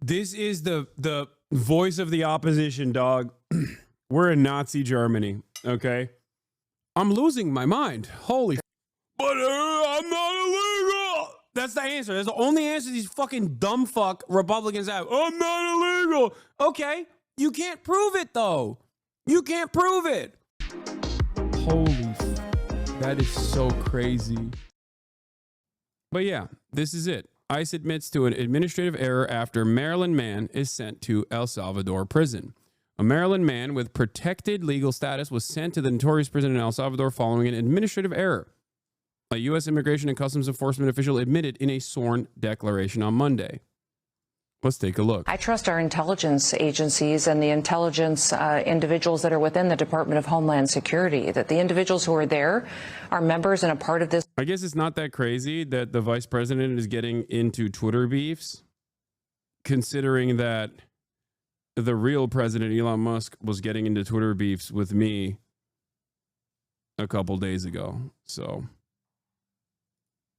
This is the voice of the opposition, dog. We're in Nazi Germany, okay? I'm losing my mind. Holy but I'm not illegal. That's the answer. That's the only answer these fucking dumb fuck Republicans have. I'm not illegal. Okay, you can't prove it, though. You can't prove it. Holy, that is so crazy. But yeah, this is it. ICE admits to an administrative error after Maryland man is sent to El Salvador prison. A Maryland man with protected legal status was sent to the notorious prison in El Salvador following an administrative error. A U.S. Immigration and Customs Enforcement official admitted in a sworn declaration on Monday. Let's take a look. I trust our intelligence agencies and the intelligence individuals that are within the Department of Homeland Security, that the individuals who are there are members and a part of this. I guess it's not that crazy that the vice president is getting into Twitter beefs, considering that the real president, Elon Musk, was getting into Twitter beefs with me a couple days ago. So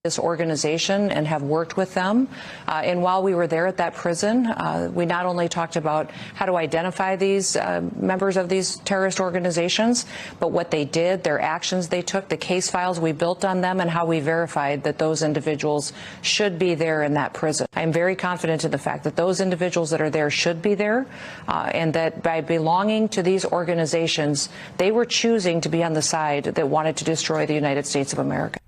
this organization and have worked with them. And while we were there at that prison, we not only talked about how to identify these members of these terrorist organizations, but what they did, their actions they took, the case files we built on them, and how we verified that those individuals should be there in that prison. I'm very confident in the fact that those individuals that are there should be there, and that by belonging to these organizations, they were choosing to be on the side that wanted to destroy the United States of America.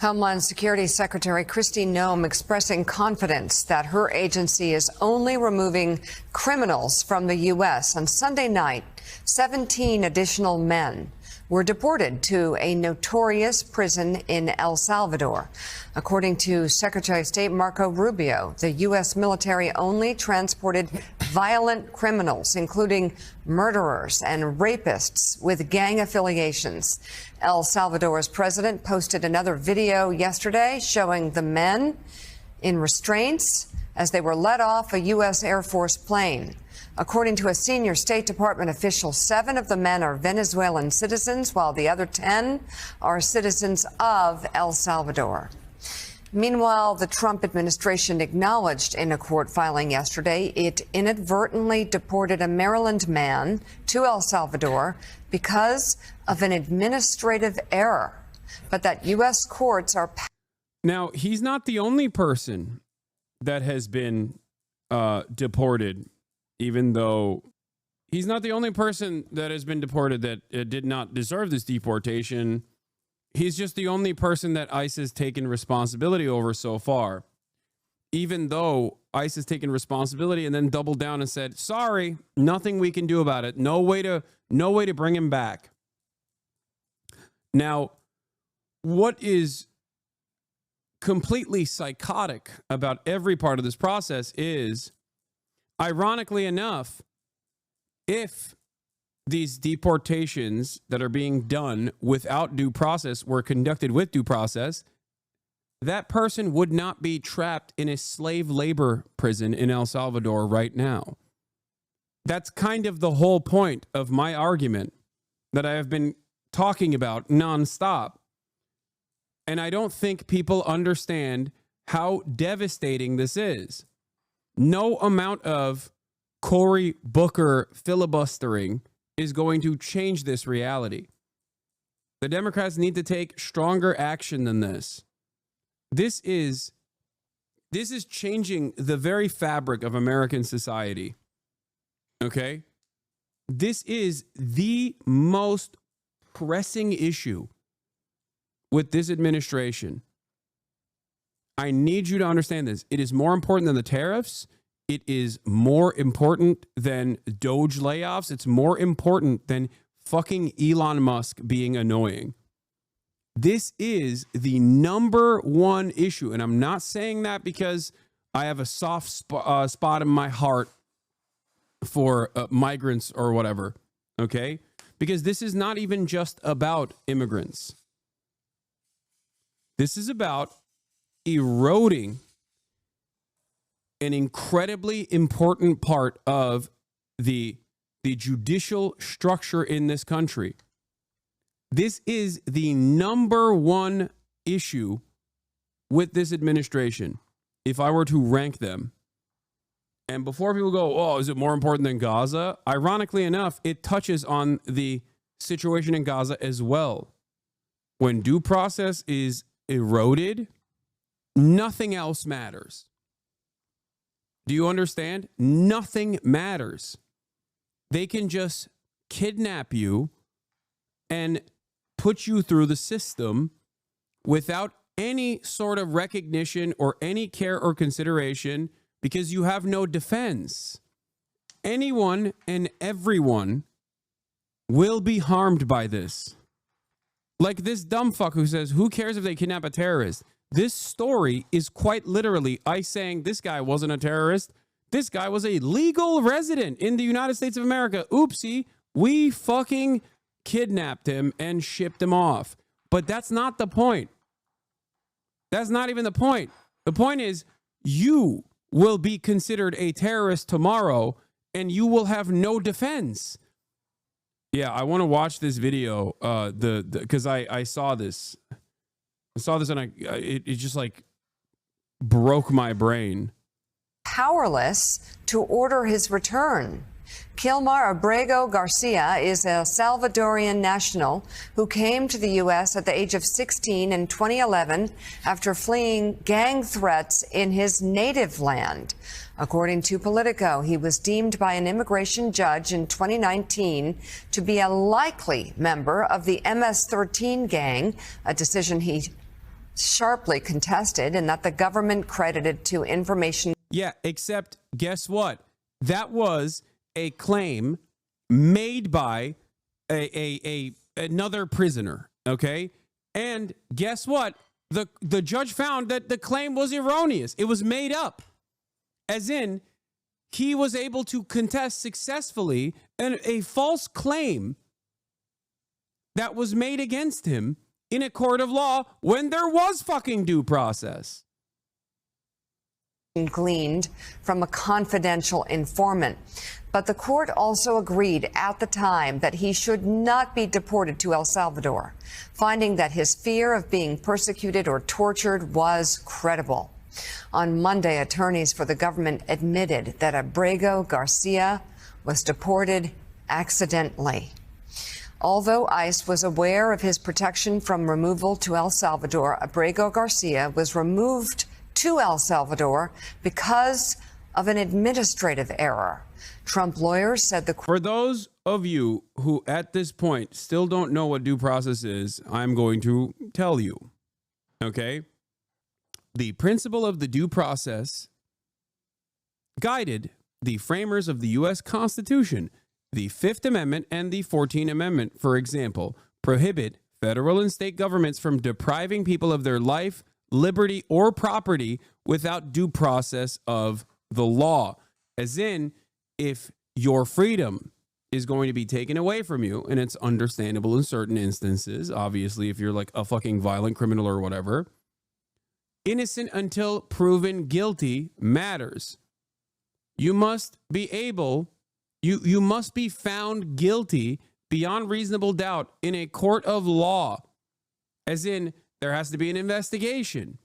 Homeland Security Secretary Kristi Noem expressing confidence that her agency is only removing criminals from the U.S. On Sunday night, 17 additional men were deported to a notorious prison in El Salvador. According to Secretary of State Marco Rubio, the U.S. military only transported violent criminals, including murderers and rapists with gang affiliations. El Salvador's president posted another video yesterday showing the men in restraints as they were let off a U.S. Air Force plane. According to a senior State Department official, 7 of the men are Venezuelan citizens, while the other 10 are citizens of El Salvador. Meanwhile, the Trump administration acknowledged in a court filing yesterday it inadvertently deported a Maryland man to El Salvador because of an administrative error, but that U.S. courts are... Now, he's not the only person that has been deported, even though he's not the only person that has been deported that did not deserve this deportation. He's just the only person that ICE has taken responsibility over so far, even though ICE has taken responsibility and then doubled down and said, sorry, nothing we can do about it. No way to bring him back. Now, what is completely psychotic about every part of this process is, ironically enough, if these deportations that are being done without due process were conducted with due process, that person would not be trapped in a slave labor prison in El Salvador right now. That's kind of the whole point of my argument that I have been talking about nonstop. And I don't think people understand how devastating this is. No amount of Cory Booker filibustering is going to change this reality. The Democrats need to take stronger action than this. This is changing the very fabric of American society. Okay? This is the most pressing issue with this administration. I need you to understand this. It is more important than the tariffs. It is more important than Doge layoffs. It's more important than fucking Elon Musk being annoying. This is the number one issue. And I'm not saying that because I have a soft spot in my heart for migrants or whatever. Okay? Because this is not even just about immigrants. This is about eroding an incredibly important part of the judicial structure in this country. This is the number one issue with this administration, if I were to rank them. And before people go, oh, is it more important than Gaza? Ironically enough, it touches on the situation in Gaza as well. When due process is eroded, nothing else matters. Do you understand? Nothing matters. They can just kidnap you and put you through the system without any sort of recognition or any care or consideration because you have no defense. Anyone and everyone will be harmed by this. Like this dumb fuck who says, who cares if they kidnap a terrorist? This story is quite literally ICE saying this guy wasn't a terrorist. This guy was a legal resident in the United States of America. Oopsie, we fucking kidnapped him and shipped him off. But that's not the point. That's not even the point. The point is you will be considered a terrorist tomorrow and you will have no defense. Yeah, I want to watch this video because I saw this. I saw this and it just like broke my brain. Powerless to order his return. Kilmar Abrego Garcia is a Salvadorian national who came to the U.S. at the age of 16 in 2011 after fleeing gang threats in his native land. According to Politico, he was deemed by an immigration judge in 2019 to be a likely member of the MS-13 gang, a decision he sharply contested and that the government credited to information. Yeah, except guess what? That was a claim made by another prisoner, okay? And guess what? The judge found that the claim was erroneous. It was made up. As in, he was able to contest successfully a false claim that was made against him in a court of law when there was fucking due process. Gleaned from a confidential informant. But the court also agreed at the time that he should not be deported to El Salvador, finding that his fear of being persecuted or tortured was credible. On Monday, attorneys for the government admitted that Abrego Garcia was deported accidentally. Although ICE was aware of his protection from removal to El Salvador, Abrego Garcia was removed to El Salvador because of an administrative error. Trump lawyers said the... For those of you who at this point still don't know what due process is, I'm going to tell you, okay? The principle of the due process guided the framers of the U.S. Constitution. The Fifth Amendment and the 14th Amendment, for example, prohibit federal and state governments from depriving people of their life, liberty, or property without due process of the law. As in, if your freedom is going to be taken away from you, and it's understandable in certain instances, obviously, if you're like a fucking violent criminal or whatever, innocent until proven guilty matters. You must be able, you must be found guilty beyond reasonable doubt in a court of law. As in, there has to be an investigation.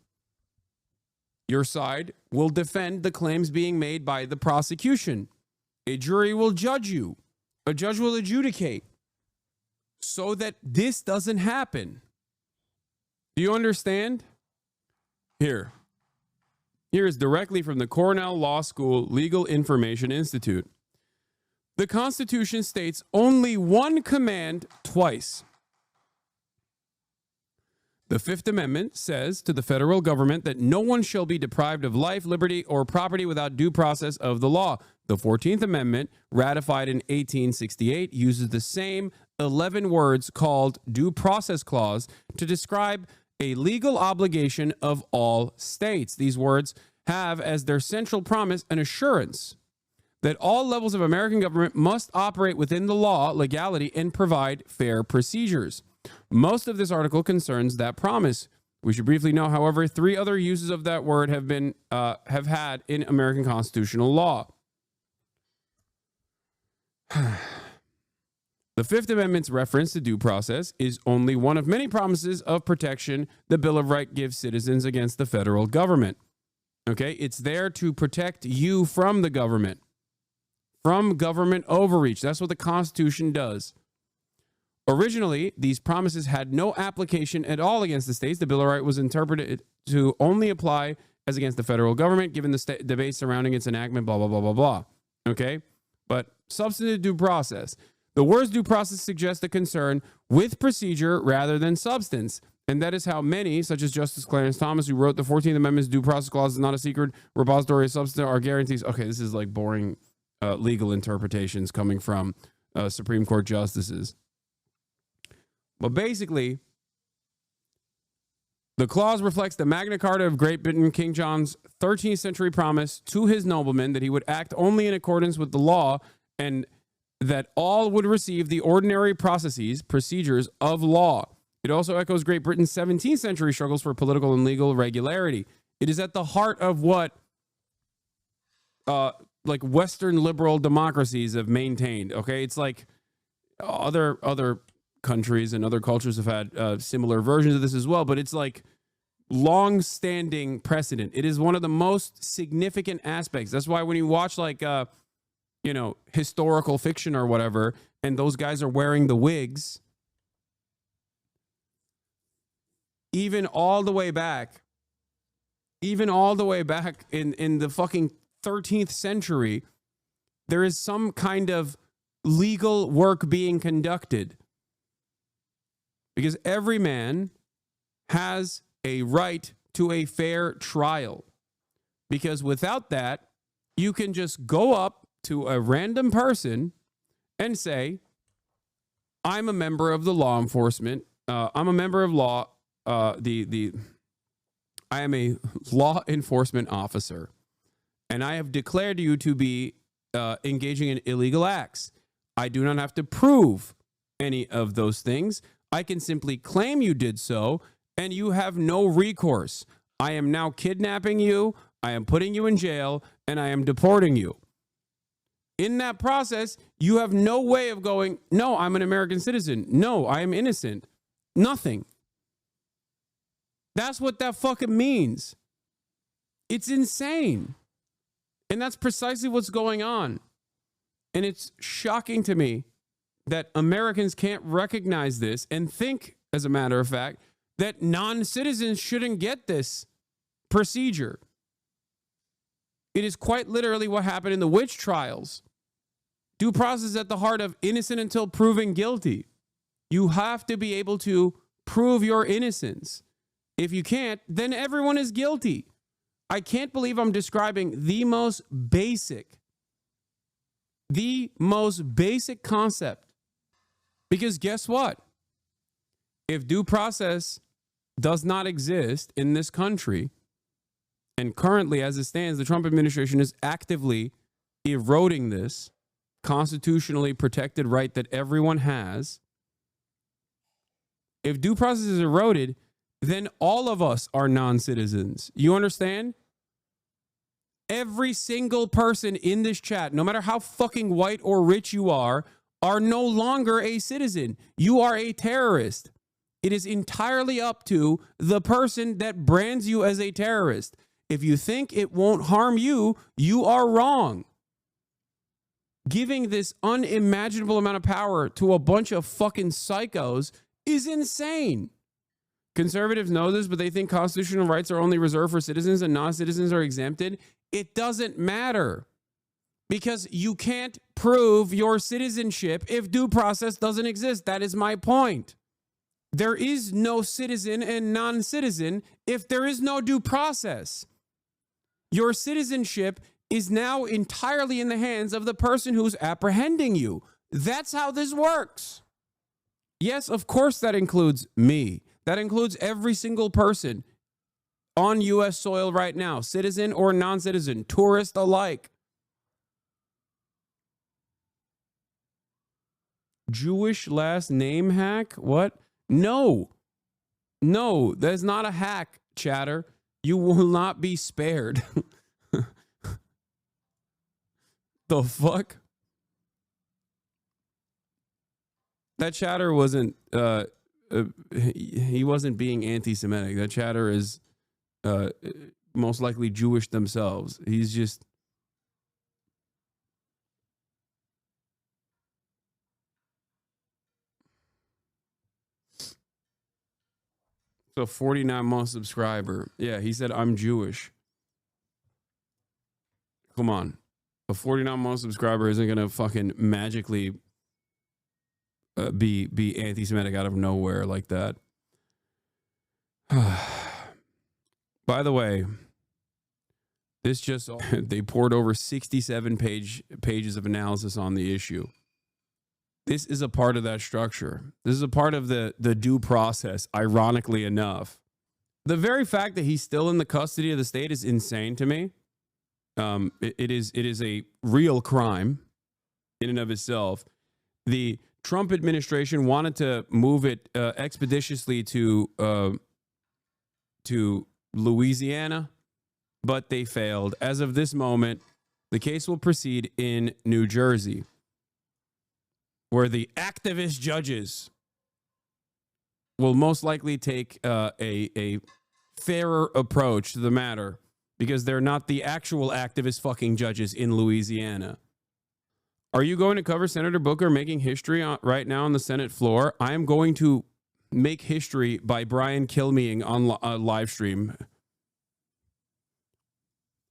Your side will defend the claims being made by the prosecution. A jury will judge you. A judge will adjudicate so that this doesn't happen. Do you understand? Here is directly from the Cornell Law School Legal Information Institute. The Constitution states only one command twice. The Fifth Amendment says to the federal government that no one shall be deprived of life, liberty, or property without due process of the law. The 14th Amendment, ratified in 1868, uses the same 11 words called due process clause to describe a legal obligation of all states. These words have as their central promise an assurance that all levels of American government must operate within the law, legality, and provide fair procedures. Most of this article concerns that promise. We should briefly know, however, 3 other uses of that word have had in American constitutional law. The Fifth Amendment's reference to due process is only one of many promises of protection the Bill of Rights gives citizens against the federal government. Okay? It's there to protect you from the government, from government overreach. That's what the Constitution does. Originally, these promises had no application at all against the states. The Bill of Rights was interpreted to only apply as against the federal government, given the debate surrounding its enactment, blah, blah, blah, blah, blah. Okay? But substantive due process. The words due process suggest a concern with procedure rather than substance. And that is how many, such as Justice Clarence Thomas, who wrote the 14th Amendment's due process clause is not a secret repository of substance, are guarantees. Okay, this is like boring legal interpretations coming from Supreme Court justices. But basically, the clause reflects the Magna Carta of Great Britain, King John's 13th century promise to his noblemen that he would act only in accordance with the law and that all would receive the ordinary procedures of law. It also echoes Great Britain's 17th century struggles for political and legal regularity. It is at the heart of what like Western liberal democracies have maintained. Okay, it's like other countries and other cultures have had similar versions of this as well, but it's like long-standing precedent. It is one of the most significant aspects. That's why when you watch like historical fiction or whatever, and those guys are wearing the wigs, even all the way back in the fucking 13th century, there is some kind of legal work being conducted. Because every man has a right to a fair trial. Because without that, you can just go up to a random person and say, I'm a member of the law enforcement. I'm a member of law. I am a law enforcement officer. And I have declared you to be engaging in illegal acts. I do not have to prove any of those things. I can simply claim you did so, and you have no recourse. I am now kidnapping you, I am putting you in jail, and I am deporting you. In that process, you have no way of going, no, I'm an American citizen. No, I am innocent. Nothing. That's what that fucking means. It's insane. And that's precisely what's going on. And it's shocking to me that Americans can't recognize this and think, as a matter of fact, that non-citizens shouldn't get this procedure. It is quite literally what happened in the witch trials. Due process is at the heart of innocent until proven guilty. You have to be able to prove your innocence. If you can't, then everyone is guilty. I can't believe I'm describing the most basic concept. Because guess what? If due process does not exist in this country, and currently as it stands, the Trump administration is actively eroding this constitutionally protected right that everyone has. If due process is eroded, then all of us are non-citizens. You understand? Every single person in this chat, no matter how fucking white or rich you are no longer a citizen. You are a terrorist. It is entirely up to the person that brands you as a terrorist. If you think it won't harm you, you are wrong. Giving this unimaginable amount of power to a bunch of fucking psychos is insane. Conservatives know this, but they think constitutional rights are only reserved for citizens and non-citizens are exempted. It doesn't matter. Because you can't prove your citizenship if due process doesn't exist. That is my point. There is no citizen and non-citizen if there is no due process. Your citizenship is now entirely in the hands of the person who's apprehending you. That's how this works. Yes, of course that includes me. That includes every single person on U.S. soil right now, citizen or non-citizen, tourist alike. Jewish last name hack? What? No, that's not a hack, chatter. You will not be spared. The fuck? That chatter wasn't, he wasn't being anti-Semitic. That chatter is most likely Jewish themselves. He's just... So 49-month subscriber. Yeah, he said, I'm Jewish. Come on. A 49-month subscriber isn't going to fucking magically be anti-Semitic out of nowhere like that. By the way, this just... they poured over 67 pages of analysis on the issue. This is a part of that structure. This is a part of the due process, ironically enough. The very fact that he's still in the custody of the state is insane to me. It is a real crime in and of itself. The Trump administration wanted to move it expeditiously to Louisiana, but they failed. As of this moment, the case will proceed in New Jersey, where the activist judges will most likely take a fairer approach to the matter, because they're not the actual activist fucking judges in Louisiana. Are you going to cover Senator Booker making history right now on the Senate floor? I am going to make history by Brian Kilmeeing on a live stream.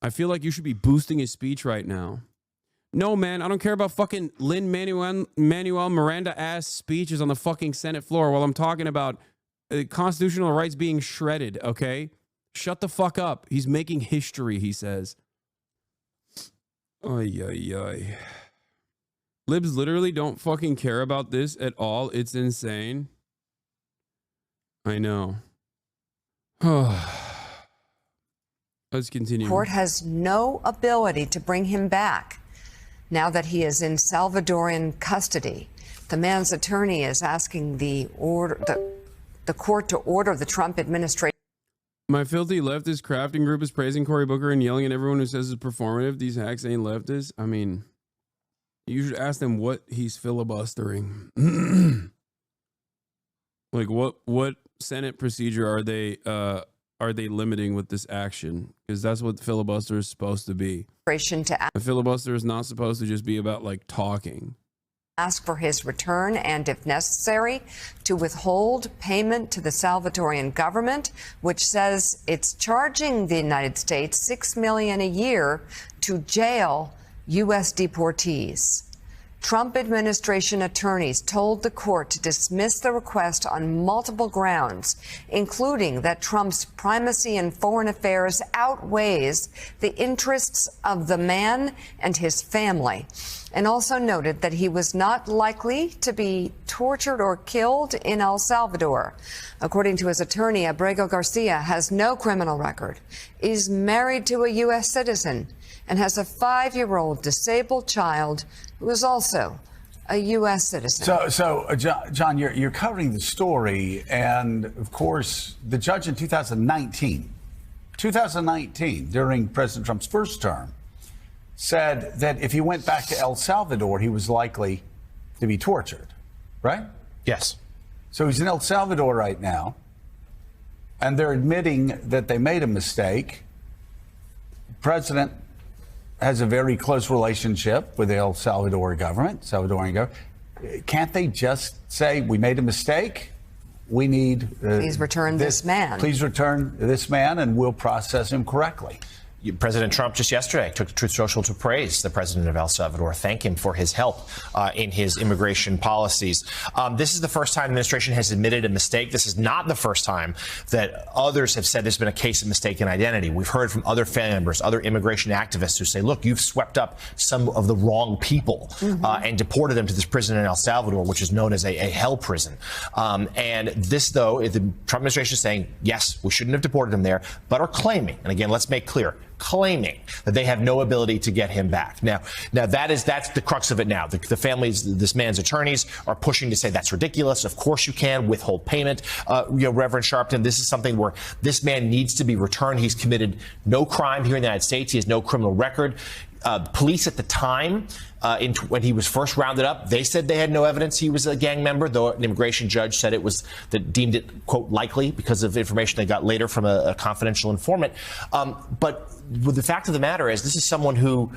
I feel like you should be boosting his speech right now. No, man, I don't care about fucking Lin-Manuel Miranda-ass speeches on the fucking Senate floor while I'm talking about constitutional rights being shredded, okay? Shut the fuck up. He's making history, he says. Ay, ay, ay. Libs literally don't fucking care about this at all. It's insane. I know. Let's continue. The court has no ability to bring him back now that he is in Salvadorian custody. The man's attorney is asking the court to order the Trump administration. My filthy leftist crafting group is praising Cory Booker and yelling at everyone who says it's performative. These hacks ain't leftists. I mean, you should ask them what he's filibustering. Like what Senate procedure are they limiting with this action? Because that's what filibuster is supposed to be. A filibuster is not supposed to just be about like talking. Ask for his return and, if necessary, to withhold payment to the Salvadorian government, which says it's charging the United States $6 million a year to jail U.S. deportees. Trump administration attorneys told the court to dismiss the request on multiple grounds, including that Trump's primacy in foreign affairs outweighs the interests of the man and his family, and also noted that he was not likely to be tortured or killed in El Salvador. According to his attorney, Abrego Garcia has no criminal record, is married to a U.S. citizen, and has a 5-year-old disabled child who is also a U.S. citizen. So John, you're covering the story, and of course, the judge in 2019, during President Trump's first term, said that if he went back to El Salvador, he was likely to be tortured, right? Yes. So he's in El Salvador right now, and they're admitting that they made a mistake. The president has a very close relationship with the El Salvador government, Salvadorian government. Can't they just say, we made a mistake? We need... please return this man. Please return this man, and we'll process him correctly. President Trump just yesterday took to Truth Social to praise the president of El Salvador, thank him for his help in his immigration policies. This is the first time the administration has admitted a mistake. This is not the first time that others have said there's been a case of mistaken identity. We've heard from other family members, other immigration activists who say, look, you've swept up some of the wrong people and deported them to this prison in El Salvador, which is known as a hell prison. And this, though, the Trump administration is saying, yes, we shouldn't have deported him there, but are claiming, and again, let's make clear, claiming that they have no ability to get him back. Now that's the crux of it now. The families, this man's attorneys are pushing to say that's ridiculous. Of course you can withhold payment. Reverend Sharpton, this is something where this man needs to be returned. He's committed no crime here in the United States. He has no criminal record. Police at the time, when he was first rounded up, they said they had no evidence he was a gang member, though an immigration judge said deemed it, quote, likely because of information they got later from a confidential informant. But the fact of the matter is, this is someone who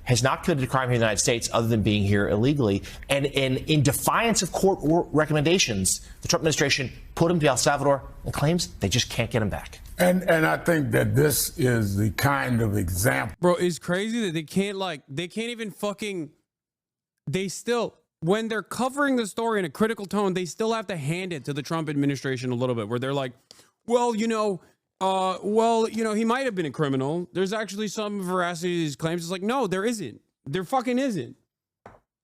has not committed a crime here in the United States other than being here illegally. And in defiance of court recommendations, the Trump administration put him to El Salvador and claims they just can't get him back. And I think that this is the kind of example. Bro, it's crazy that they can't even fucking, when they're covering the story in a critical tone, they still have to hand it to the Trump administration a little bit, where they're like, well, he might have been a criminal. There's actually some veracity to these claims. It's like, no, there isn't. There fucking isn't.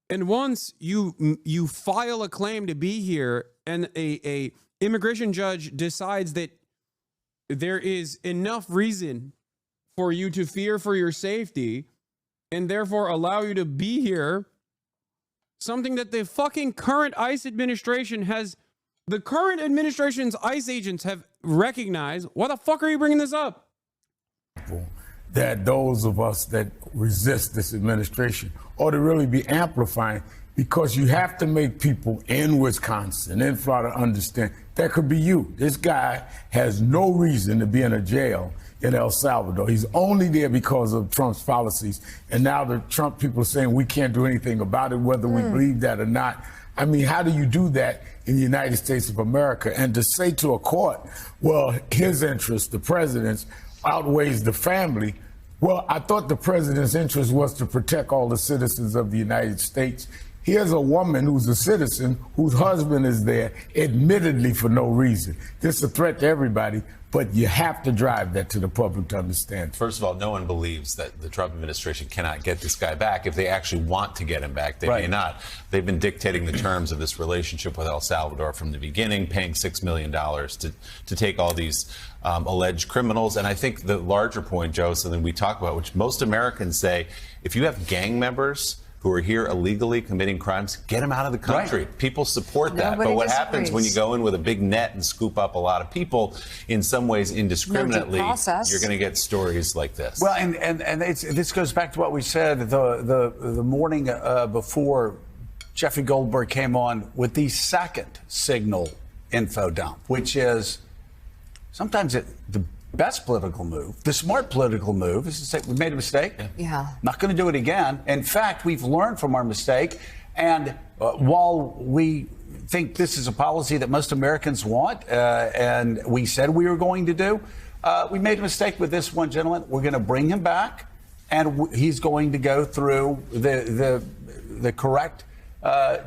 And once you file a claim to be here and a immigration judge decides that there is enough reason for you to fear for your safety and therefore allow you to be here, something that the fucking current ICE administration the current administration's ICE agents have recognized. Why the fuck are you bringing this up? That those of us that resist this administration ought to really be amplifying, because you have to make people in Wisconsin, in Florida, understand that could be you. This guy has no reason to be in a jail in El Salvador. He's only there because of Trump's policies. And now the Trump people are saying we can't do anything about it, whether we believe that or not. I mean, how do you do that in the United States of America? And to say to a court, well, his interest, the president's, outweighs the family. Well, I thought the president's interest was to protect all the citizens of the United States. Here's a woman who's a citizen whose husband is there, admittedly for no reason. This is a threat to everybody, but you have to drive that to the public to understand. First of all, no one believes that the Trump administration cannot get this guy back. If they actually want to get him back, they may not. They've been dictating the terms of this relationship with El Salvador from the beginning, paying $6 million to take all these alleged criminals. And I think the larger point, Joe, something we talk about, which most Americans say, if you have gang members who are here illegally committing crimes, get them out of the country. Right. People support that. But what happens when you go in with a big net and scoop up a lot of people, in some ways indiscriminately, you're going to get stories like this. Well, and this goes back to what we said the morning before Jeffrey Goldberg came on with the second signal info dump, which is sometimes the best political move, the smart political move, is to say we made a mistake. Yeah. Not going to do it again. In fact, we've learned from our mistake. And while we think this is a policy that most Americans want, and we said we were going to do, we made a mistake with this one gentleman. We're going to bring him back, and he's going to go through the correct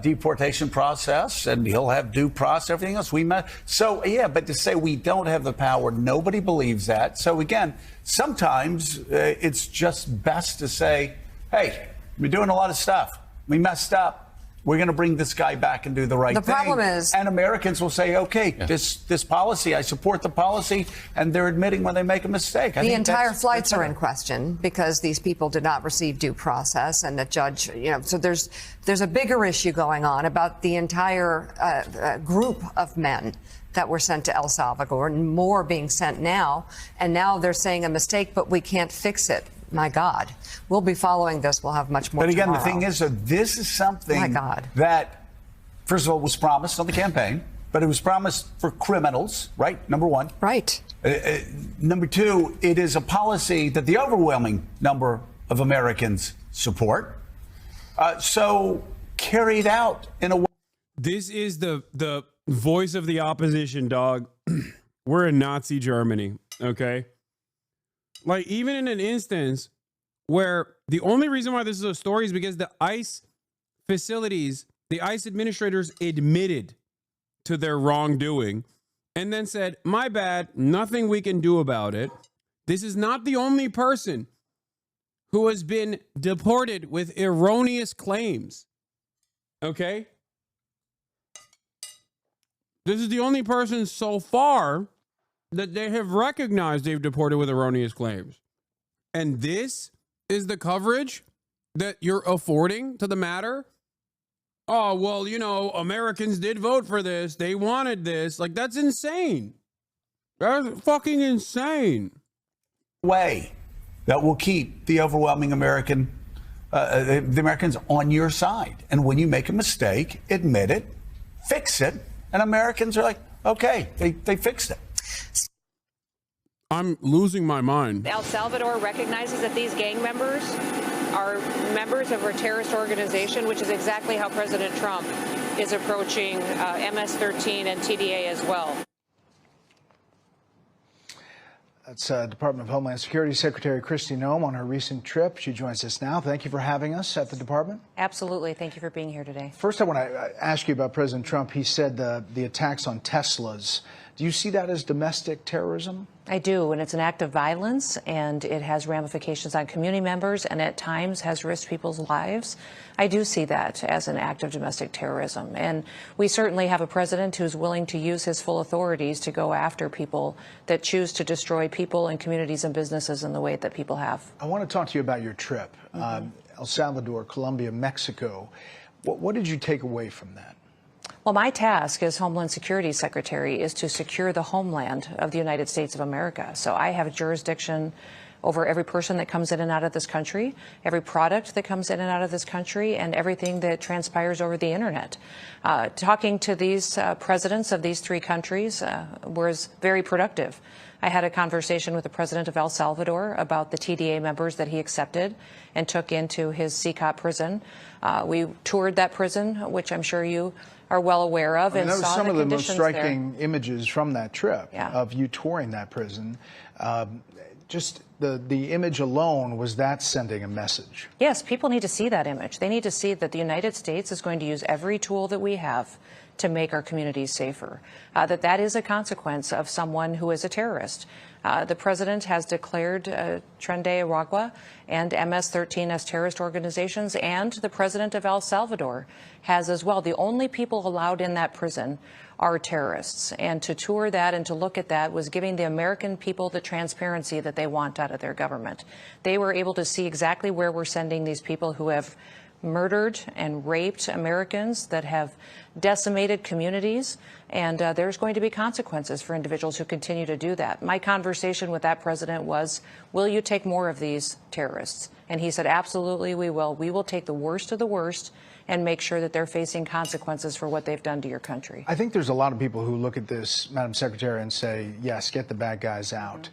deportation process, and he'll have due process, everything else. So, yeah, but to say we don't have the power, nobody believes that. So, again, sometimes it's just best to say, hey, we're doing a lot of stuff. We messed up. We're going to bring this guy back and do the right thing. The problem is... And Americans will say, okay, this policy, I support the policy, and they're admitting when they make a mistake. The entire flights are in question because these people did not receive due process, and the judge, so there's a bigger issue going on about the entire group of men that were sent to El Salvador, and more being sent now. And now they're saying a mistake, but we can't fix it. My God, we'll be following this. We'll have much more. But again, tomorrow. the thing is that this is something that, first of all, was promised on the campaign, but it was promised for criminals, right? Number one. Right. Number two, it is a policy that the overwhelming number of Americans support. So carried out in a way. This is the voice of the opposition, dog. We're in Nazi Germany, okay? Like, even in an instance where the only reason why this is a story is because the ICE facilities, the ICE administrators admitted to their wrongdoing and then said, my bad, nothing we can do about it. This is not the only person who has been deported with erroneous claims. Okay? This is the only person so far that they have recognized they've deported with erroneous claims. And this is the coverage that you're affording to the matter? Oh, well, Americans did vote for this. They wanted this. Like, that's insane. That's fucking insane. Way that will keep the overwhelming American the Americans on your side. And when you make a mistake, admit it, fix it. And Americans are like, okay, they fixed it. I'm losing my mind. El Salvador recognizes that these gang members are members of a terrorist organization, which is exactly how President Trump is approaching MS-13 and TDA as well. That's Department of Homeland Security Secretary Kristi Noem on her recent trip. She joins us now. Thank you for having us at the department. Absolutely. Thank you for being here today. First, I want to ask you about President Trump. He said the attacks on Teslas. Do you see that as domestic terrorism? I do, and it's an act of violence, and it has ramifications on community members and at times has risked people's lives. I do see that as an act of domestic terrorism, and we certainly have a president who's willing to use his full authorities to go after people that choose to destroy people and communities and businesses in the way that people have. I want to talk to you about your trip. El Salvador, Colombia, Mexico. What did you take away from that? Well, my task as Homeland Security Secretary is to secure the homeland of the United States of America. So I have jurisdiction over every person that comes in and out of this country, every product that comes in and out of this country, and everything that transpires over the internet. Talking to these presidents of these three countries was very productive. I had a conversation with the president of El Salvador about the TDA members that he accepted and took into his CCOT prison. We toured that prison, which I'm sure you are well aware of. And that was some of the most striking there. images from that trip of you touring that prison. Just the image alone, was that sending a message? Yes, people need to see that image. They need to see that the United States is going to use every tool that we have to make our communities safer, that is a consequence of someone who is a terrorist. The president has declared Tren de Aragua and MS-13 as terrorist organizations, and the president of El Salvador has as well. The only people allowed in that prison are terrorists. And to tour that and to look at that was giving the American people the transparency that they want out of their government. They were able to see exactly where we're sending these people who have murdered and raped Americans, that have decimated communities, and there's going to be consequences for individuals who continue to do that. My conversation with that president was, will you take more of these terrorists? And he said, absolutely, we will. We will take the worst of the worst and make sure that they're facing consequences for what they've done to your country. I think there's a lot of people who look at this, Madam Secretary, and say, yes, get the bad guys out.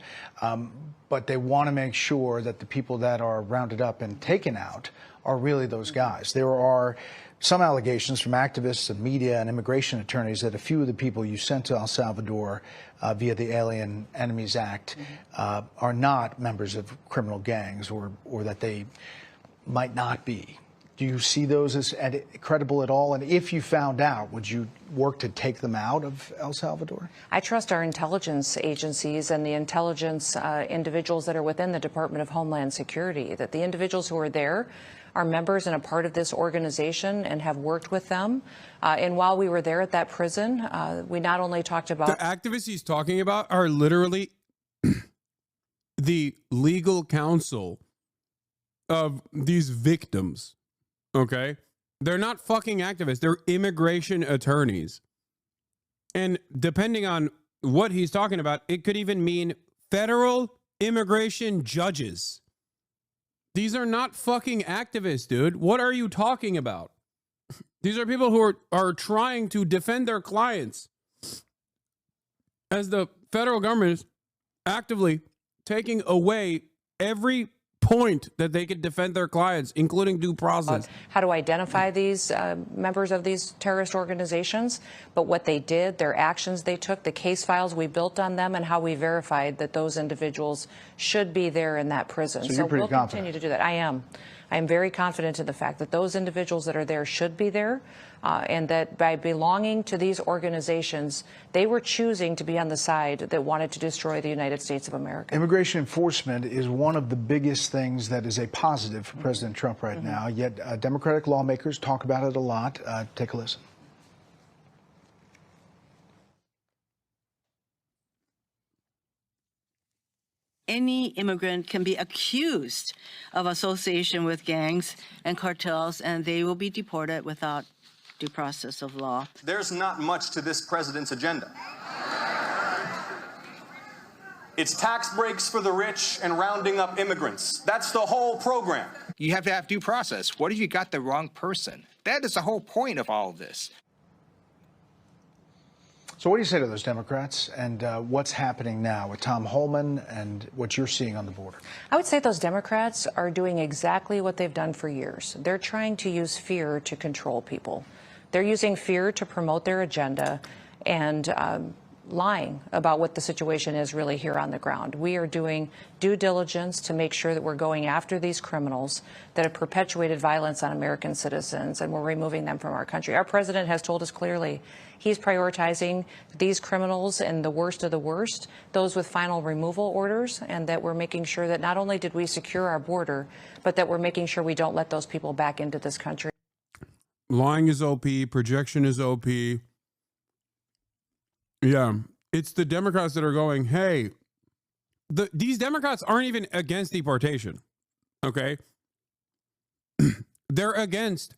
But they want to make sure that the people that are rounded up and taken out are really those guys. There are some allegations from activists and media and immigration attorneys that a few of the people you sent to El Salvador via the Alien Enemies Act are not members of criminal gangs, or that they might not be. Do you see those as credible at all? And if you found out, would you work to take them out of El Salvador? I trust our intelligence agencies and the intelligence individuals that are within the Department of Homeland Security, that the individuals who are there are members and a part of this organization and have worked with them. And while we were there at that prison, we not only talked about... The activists he's talking about are literally the legal counsel of these victims. Okay? They're not fucking activists. They're immigration attorneys. And depending on what he's talking about, it could even mean federal immigration judges. These are not fucking activists, dude. What are you talking about? These are people who are trying to defend their clients, as the federal government is actively taking away every point that they could defend their clients, including due process. How to identify these members of these terrorist organizations, but what they did, their actions they took, the case files we built on them, and how we verified that those individuals should be there in that prison. So you're pretty we'll confident. continue to do that. I am. I am very confident in the fact that those individuals that are there should be there, and that by belonging to these organizations, they were choosing to be on the side that wanted to destroy the United States of America. Immigration enforcement is one of the biggest things that is a positive for President Trump right now, yet Democratic lawmakers talk about it a lot. Take a listen. Any immigrant can be accused of association with gangs and cartels, and they will be deported without due process of law. There's not much to this president's agenda. It's tax breaks for the rich and rounding up immigrants. That's the whole program. You have to have due process. What if you got the wrong person? That is the whole point of all of this. So what do you say to those Democrats and what's happening now with Tom Holman and what you're seeing on the border? I would say those Democrats are doing exactly what they've done for years. They're trying to use fear to control people. They're using fear to promote their agenda and lying about what the situation is really here on the ground. We are doing due diligence to make sure that we're going after these criminals that have perpetuated violence on American citizens, and we're removing them from our country. Our president has told us clearly he's prioritizing these criminals and the worst of the worst, those with final removal orders, and that we're making sure that not only did we secure our border, but that we're making sure we don't let those people back into this country. Lying is OP. Projection is OP. Yeah, it's the Democrats that are going, hey, these Democrats aren't even against deportation, okay? They're against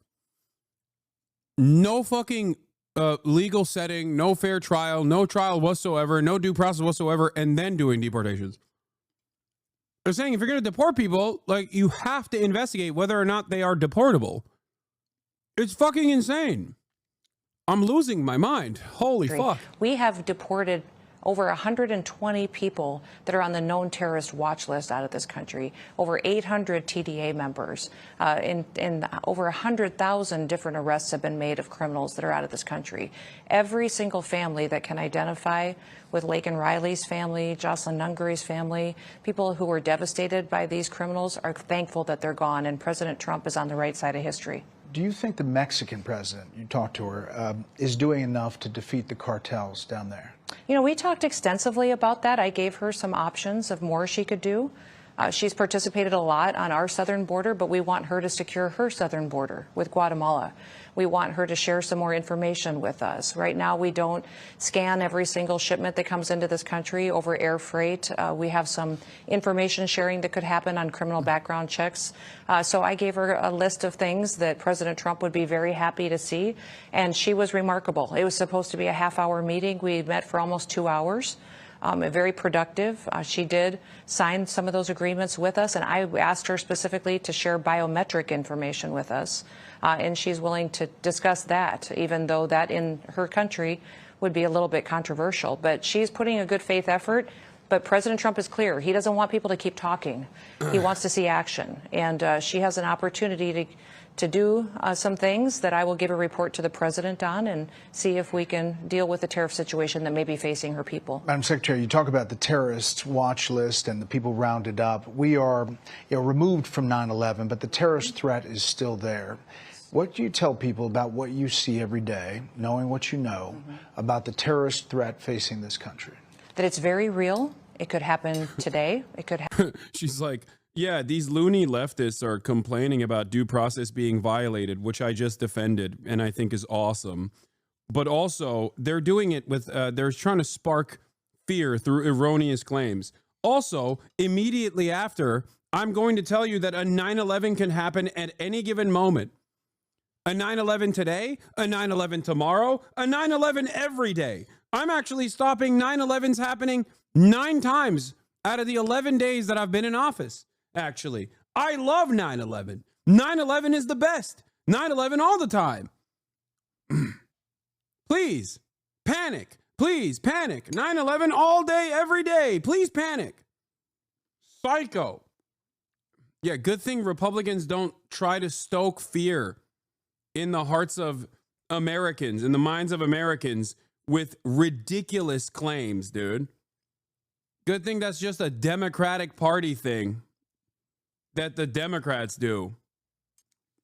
no fucking legal setting, no fair trial, no trial whatsoever, no due process whatsoever, and then doing deportations. They're saying if you're going to deport people, like, you have to investigate whether or not they are deportable. It's fucking insane. I'm losing my mind. Holy fuck. We have deported over 120 people that are on the known terrorist watch list out of this country, over 800 TDA members, and over 100,000 different arrests have been made of criminals that are out of this country. Every single family that can identify with Laken Riley's family, Jocelyn Nungary's family, people who were devastated by these criminals are thankful that they're gone, and President Trump is on the right side of history. Do you think the Mexican president, you talked to her, is doing enough to defeat the cartels down there? You know, we talked extensively about that. I gave her some options of more she could do. She's participated a lot on our southern border, but we want her to secure her southern border with Guatemala. We want her to share some more information with us. Right now, we don't scan every single shipment that comes into this country over air freight. We have some information sharing that could happen on criminal background checks. So I gave her a list of things that President Trump would be very happy to see, and she was remarkable. It was supposed to be a half-hour meeting. We met for almost 2 hours. Very productive. She did sign some of those agreements with us, and I asked her specifically to share biometric information with us, and she's willing to discuss that, even though that in her country would be a little bit controversial. But she's putting a good faith effort. But President Trump is clear. He doesn't want people to keep talking. He wants to see action, and she has an opportunity to do some things that I will give a report to the president on and see if we can deal with the tariff situation that may be facing her people. Madam Secretary, you talk about the terrorist watch list and the people rounded up. We are removed from 9/11, but the terrorist threat is still there. What do you tell people about what you see every day, knowing what you know about the terrorist threat facing this country? That it's very real. It could happen today. It could happen. She's like, yeah, these loony leftists are complaining about due process being violated, which I just defended and I think is awesome. But also, they're doing it with, they're trying to spark fear through erroneous claims. Also, immediately after, I'm going to tell you that a 9/11 can happen at any given moment. A 9/11 today, a 9/11 tomorrow, a 9/11 every day. I'm actually stopping 9/11s happening 9 times out of the 11 days that I've been in office. Actually, I love 9/11. 9/11 is the best. 9/11 all the time. Please panic. Please panic. 9/11 all day, every day. Please panic. Psycho. Yeah, good thing Republicans don't try to stoke fear in the hearts of Americans, in the minds of Americans with ridiculous claims, dude. Good thing that's just a Democratic Party thing that the Democrats do.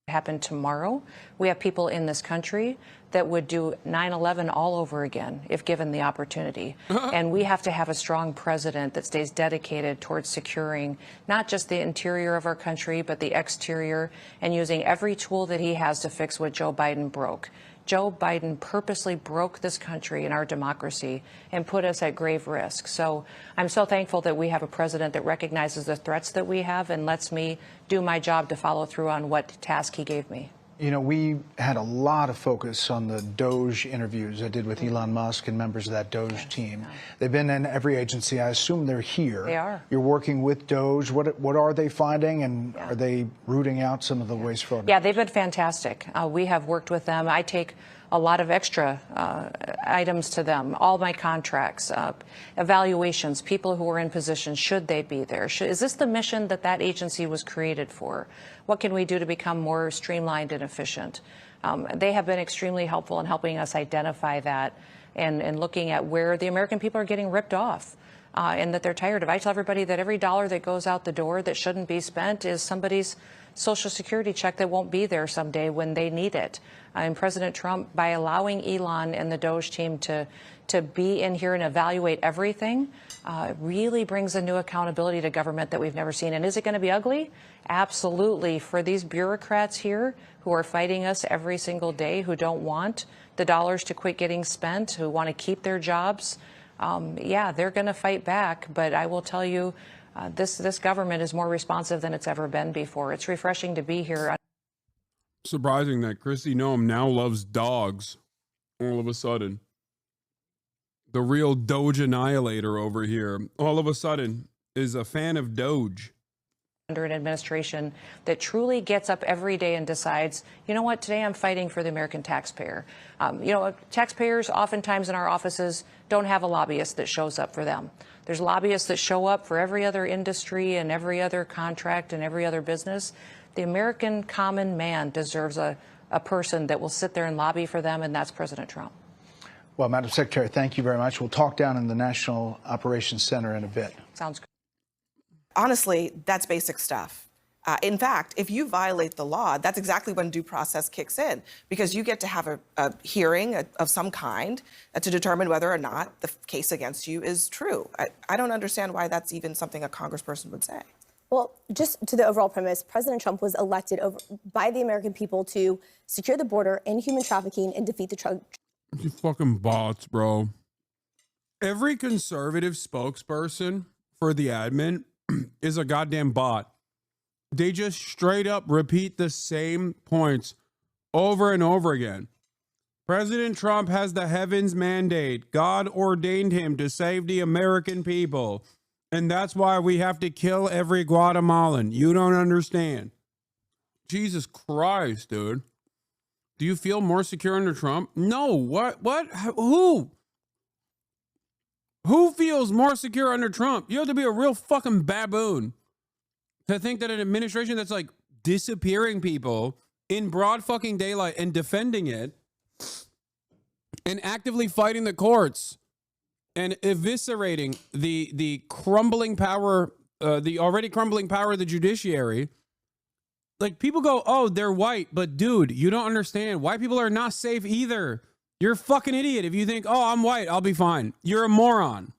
Happen tomorrow. We have people in this country that would do 9/11 all over again if given the opportunity. And we have to have a strong president that stays dedicated towards securing not just the interior of our country, but the exterior, and using every tool that he has to fix what Joe Biden broke. Joe Biden purposely broke this country and our democracy and put us at grave risk. So I'm so thankful that we have a president that recognizes the threats that we have and lets me do my job to follow through on what task he gave me. You know, we had a lot of focus on the Doge interviews I did with Elon Musk and members of that Doge team. They've been in every agency. I assume they're here. They are. You're working with Doge. What are they finding, and are they rooting out some of the waste fraud? Yeah, they've been fantastic. We have worked with them. I take a lot of extra items to them, all my contracts, evaluations, people who are in position, should they be there? Is this the mission that that agency was created for? What can we do to become more streamlined and efficient? They have been extremely helpful in helping us identify that and looking at where the American people are getting ripped off. And that they're tired of. I tell everybody that every dollar that goes out the door that shouldn't be spent is somebody's Social Security check that won't be there someday when they need it. And President Trump, by allowing Elon and the Doge team to be in here and evaluate everything, really brings a new accountability to government that we've never seen. And is it going to be ugly? Absolutely. For these bureaucrats here who are fighting us every single day, who don't want the dollars to quit getting spent, who want to keep their jobs, yeah, they're going to fight back. But I will tell you, this government is more responsive than it's ever been before. It's refreshing to be here. Surprising that Kristi Noem now loves dogs all of a sudden. The real Doge annihilator over here, all of a sudden, is a fan of Doge. Under an administration that truly gets up every day and decides, you know what, today I'm fighting for the American taxpayer. You know, taxpayers oftentimes in our offices don't have a lobbyist that shows up for them. There's lobbyists that show up for every other industry and every other contract and every other business. The American common man deserves a person that will sit there and lobby for them, and that's President Trump. Well, Madam Secretary, thank you very much. We'll talk down in the National Operations Center in a bit. Sounds good. Honestly, that's basic stuff. In fact, if you violate the law, that's exactly when due process kicks in, because you get to have a hearing of some kind to determine whether or not the case against you is true. I don't understand why that's even something a congressperson would say. Well, just to the overall premise, President Trump was elected by the American people to secure the border, end human trafficking, and defeat the drug. You fucking bots, bro. Every conservative spokesperson for the admin is a goddamn bot. They just straight up repeat the same points over and over again. President Trump has the heavens mandate. God ordained him to save the American people. And that's why we have to kill every Guatemalan. You don't understand. Jesus Christ, dude. Do you feel more secure under Trump? No. What? Who? Who feels more secure under Trump? You have to be a real fucking baboon to think that an administration that's like disappearing people in broad fucking daylight and defending it and actively fighting the courts and eviscerating the crumbling power, the already crumbling power of the judiciary. Like, people go, oh, they're white, but dude, you don't understand. White people are not safe either. You're a fucking idiot if you think, oh, I'm white, I'll be fine. You're a moron.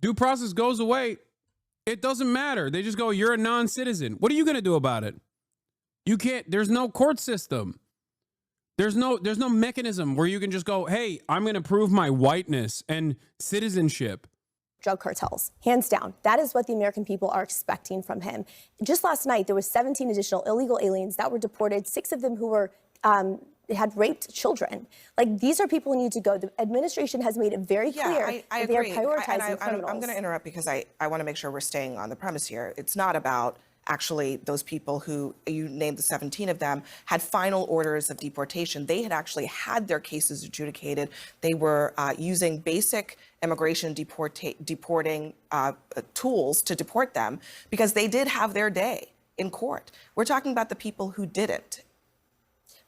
Due process goes away. It doesn't matter. They just go, you're a non-citizen. What are you going to do about it? You can't, there's no court system. There's no mechanism where you can just go, hey, I'm going to prove my whiteness and citizenship. Drug cartels, hands down. That is what the American people are expecting from him. Just last night, there was 17 additional illegal aliens that were deported, 6 of them who were had raped children. Like, these are people who need to go. The administration has made it very clear I that they are agree. prioritizing criminals. I'm going to interrupt because I want to make sure we're staying on the premise here. It's not about actually those people who, you named the 17 of them, had final orders of deportation. They had actually had their cases adjudicated. They were using basic immigration deporting tools to deport them because they did have their day in court. We're talking about the people who didn't.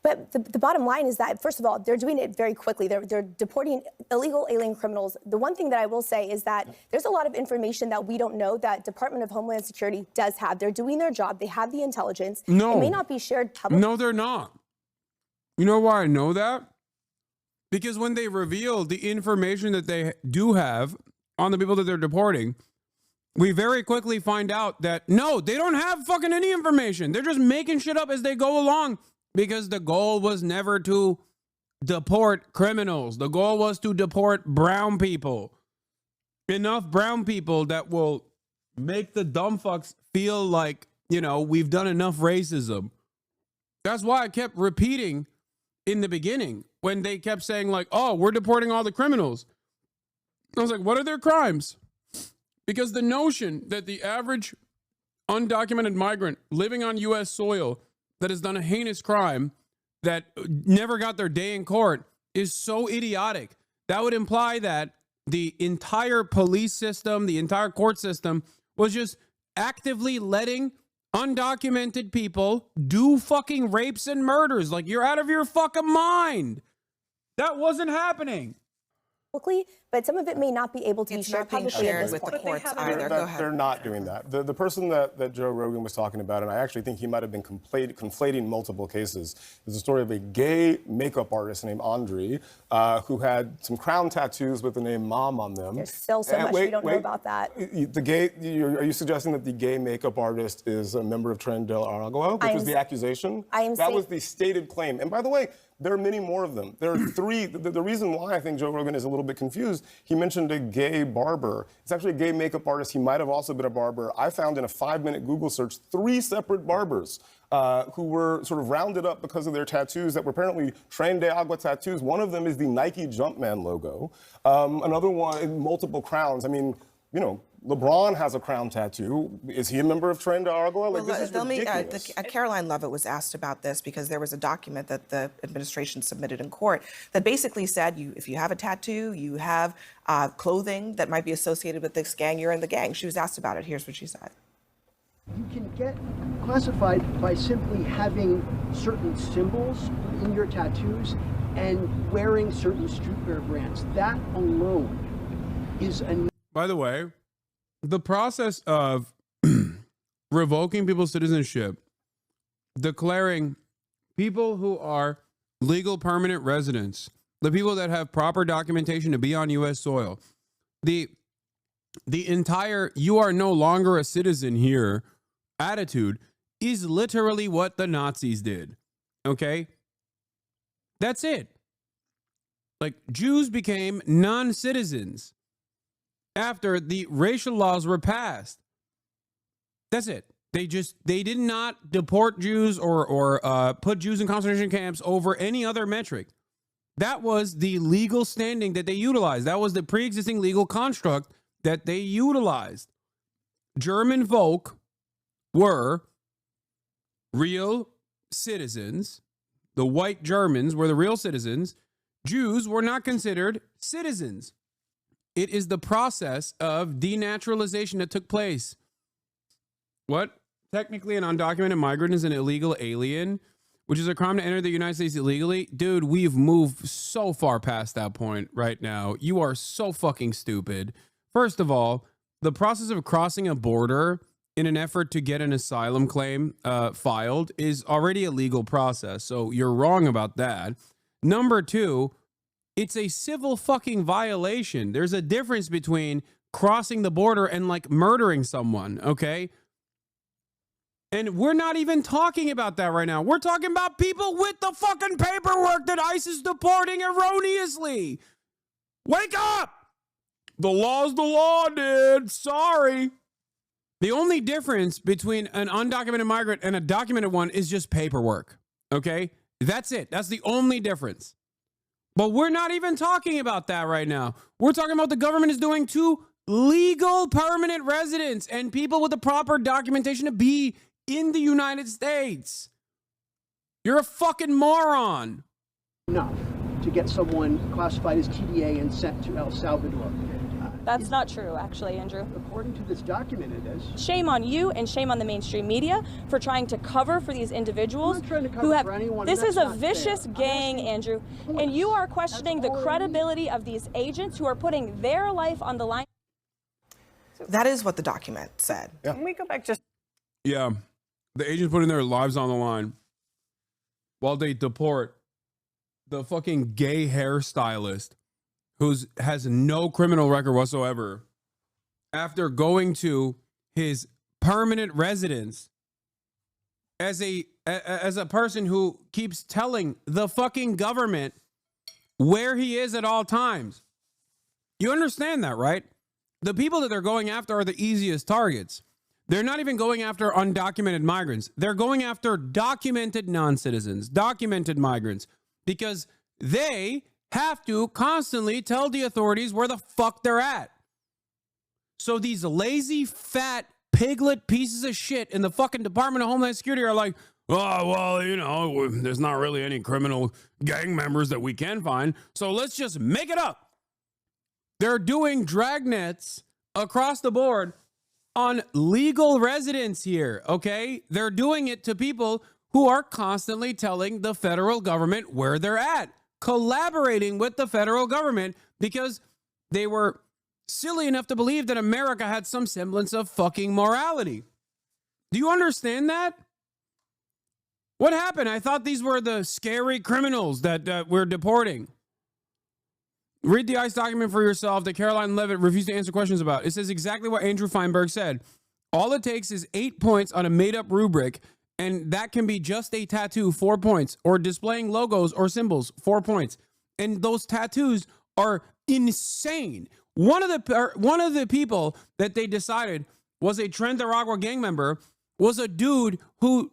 But the bottom line is that, first of all, they're doing it very quickly. They're deporting illegal alien criminals. The one thing that I will say is that there's a lot of information that we don't know that Department of Homeland Security does have. They're doing their job. They have the intelligence. No. It may not be shared publicly. No, they're not. You know why I know that? Because when they reveal the information that they do have on the people that they're deporting, we very quickly find out that, no, they don't have fucking any information. They're just making shit up as they go along. Because the goal was never to deport criminals. The goal was to deport brown people. Enough brown people that will make the dumb fucks feel like, you know, we've done enough racism. That's why I kept repeating in the beginning when they kept saying like, oh, we're deporting all the criminals. I was like, what are their crimes? Because the notion that the average undocumented migrant living on U.S. soil that has done a heinous crime that never got their day in court is so idiotic. That would imply that the entire police system, the entire court system was just actively letting undocumented people do fucking rapes and murders. Like, you're out of your fucking mind. That wasn't happening. But some of it may not be able to be shared publicly at this point. They're not doing that. The person that Joe Rogan was talking about, and I actually think he might have been conflating multiple cases, is the story of a gay makeup artist named Andre who had some crown tattoos with the name Mom on them. There's still so much we don't know about that. Are you suggesting that the gay makeup artist is a member of Tren de Aragua, which was the accusation? That was the stated claim. And by the way, there are many more of them. There are three. The reason why I think Joe Rogan is a little bit confused, he mentioned a gay barber. It's actually a gay makeup artist. He might have also been a barber. I found in a 5-minute Google search 3 separate barbers who were sort of rounded up because of their tattoos that were apparently Tren de Agua tattoos. One of them is the Nike Jumpman logo. Another one, multiple crowns. I mean, you know, LeBron has a crown tattoo. Is he a member of Tren de Aragua? Like, this is ridiculous. Caroline Levitt was asked about this because there was a document that the administration submitted in court that basically said if you have a tattoo, you have clothing that might be associated with this gang, you're in the gang. She was asked about it. Here's what she said. You can get classified by simply having certain symbols in your tattoos and wearing certain streetwear brands. That alone is enough. By the way, the process of revoking people's citizenship, declaring people who are legal permanent residents, the people that have proper documentation to be on U.S. soil, the entire "you are no longer a citizen here" attitude is literally what the Nazis did. Okay? That's it. Like, Jews became non-citizens after the racial laws were passed. That's it. They did not deport Jews or put Jews in concentration camps over any other metric. That was the legal standing that they utilized. That was the pre-existing legal construct that they utilized. German folk were real citizens. The white Germans were the real citizens. Jews were not considered citizens. It is the process of denaturalization that took place. What? Technically, an undocumented migrant is an illegal alien, which is a crime to enter the United States illegally. Dude, we've moved so far past that point right now. You are so fucking stupid. First of all, the process of crossing a border in an effort to get an asylum claim filed is already a legal process. So you're wrong about that. Number two, it's a civil fucking violation. There's a difference between crossing the border and like murdering someone, okay? And we're not even talking about that right now. We're talking about people with the fucking paperwork that ICE is deporting erroneously. Wake up! The law's the law, dude. Sorry. The only difference between an undocumented migrant and a documented one is just paperwork, okay? That's it. That's the only difference. But we're not even talking about that right now. We're talking about the government is doing to legal permanent residents and people with the proper documentation to be in the United States. You're a fucking moron. Enough to get someone classified as TDA and sent to El Salvador. That's not true, actually, Andrew. According to this document, it is. Shame on you and shame on the mainstream media for trying to cover for these individuals who have. This is a vicious gang, Andrew, and you are questioning the credibility of these agents who are putting their life on the line. That is what the document said. Yeah. Can we go back just? Yeah, the agents putting their lives on the line while they deport the fucking gay hairstylist who has no criminal record whatsoever after going to his permanent residence as a person who keeps telling the fucking government where he is at all times. You understand that, right? The people that they're going after are the easiest targets. They're not even going after undocumented migrants. They're going after documented non-citizens, documented migrants, because they have to constantly tell the authorities where the fuck they're at. So these lazy, fat, piglet pieces of shit in the fucking Department of Homeland Security are like, oh, well, you know, there's not really any criminal gang members that we can find, so let's just make it up. They're doing dragnets across the board on legal residents here, okay? They're doing it to people who are constantly telling the federal government where they're at, collaborating with the federal government because they were silly enough to believe that America had some semblance of fucking morality. Do you understand that? What happened? I thought these were the scary criminals that we're deporting. Read the ICE document for yourself that Caroline Levitt refused to answer questions about. It says exactly what Andrew Feinberg said. All it takes is 8 points on a made-up rubric, and that can be just a tattoo, 4 points, or displaying logos or symbols, 4 points. And those tattoos are insane. One of the people that they decided was a Tren de Aragua gang member was a dude who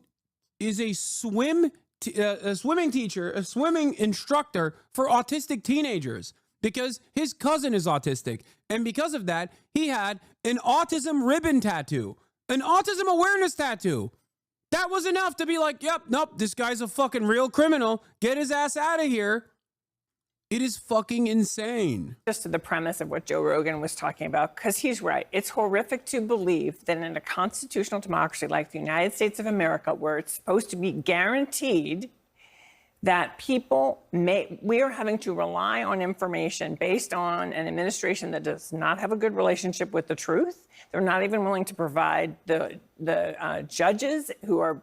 is a swimming teacher, a swimming instructor for autistic teenagers because his cousin is autistic. And because of that, he had an autism ribbon tattoo, an autism awareness tattoo. That was enough to be like, yep, nope, this guy's a fucking real criminal. Get his ass out of here. It is fucking insane. Just to the premise of what Joe Rogan was talking about, because he's right. It's horrific to believe that in a constitutional democracy like the United States of America, where it's supposed to be guaranteed that we are having to rely on information based on an administration that does not have a good relationship with the truth. They're not even willing to provide the judges who are